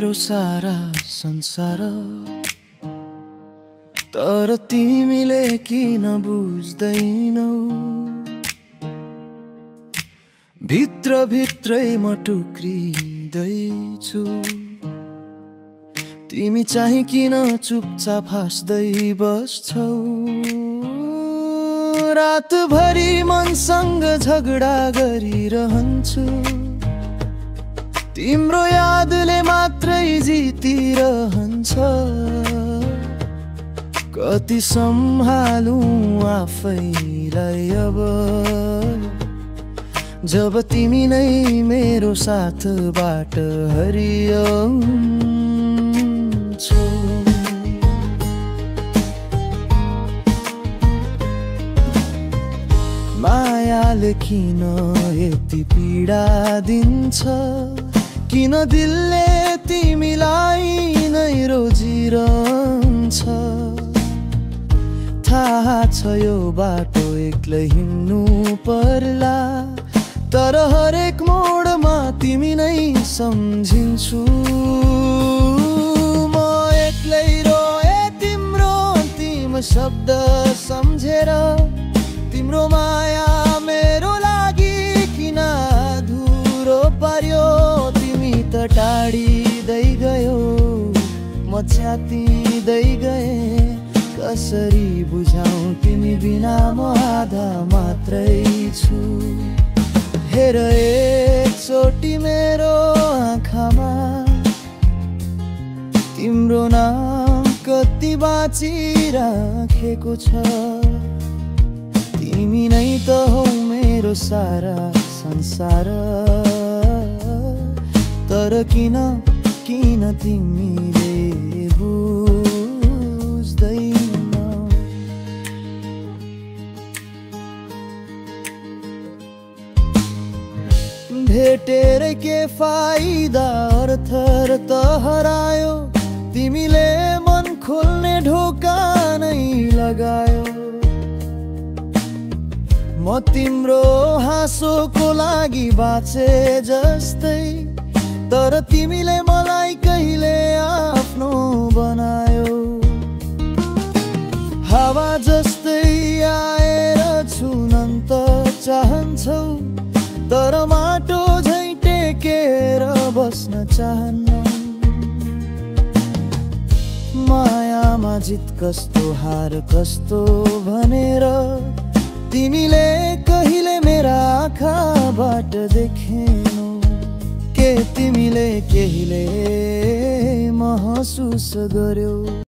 मेरो सारा संसार, तर तिमीले किन बुझ्दैनौ? भित्र भित्रै म टुक्रिँदैछु, तिमी चाहिँ किन चुपचाप हाँस्दै बस्छौ? रातभरि मनसँग झगडा गरिरहन्छु, तिम्रो यादले मात्रै जितिरहन्छ। कति सम्हालौं आफैलाई अब, जब तिमी नै मेरो साथबाट हरियन्छौ। मायाले किन यति पीडा दिन्छ? किन दिलले तिमीलाई नै रोजिरहन्छ? थाहा छ यो बाटो एक्लै हिँड्नु पर्ला, तर हरेक मोडमा तिमी नै सम्झिन्छु। म एक्लै रोए तिम्रो अन्तिम शब्द सम्झेर, तिम्रो माया मेरो लागि किन अधुरो पर्यो? तिमी त टाढिँदै गयो, म च्यातिँदै गएँ, कसरी बुझाऊं तिमी बिना म आधा मात्रै छु। हेर एकचोटि मेरो आँखामा तिम्रो नाम कति बाँचिराखेको छ। तिमी नै त हौ मेरो सारा संसार, तर किन तिमीले बुझ्दैनौ? भेटेर के फाइदा, अर्थ त हरायो, तिमीले मन खोल्ने ढोका नै लगायो। म तिम्रो हाँसोको लागि बाँचे जस्तै, तर तिमीले मलाई कहिले आफ्नो बनायो। हावा जस्तै आएर छुन त चाहन्छौ, तर माटो झैं टेकेर बस्न चाहन्न। मायामा जित कस्तो हार कस्तो भनेर तिमीले कहिले मेरा आँखाबाट देखेनौ? के तिमीले केहीले महसुस गर्यौ?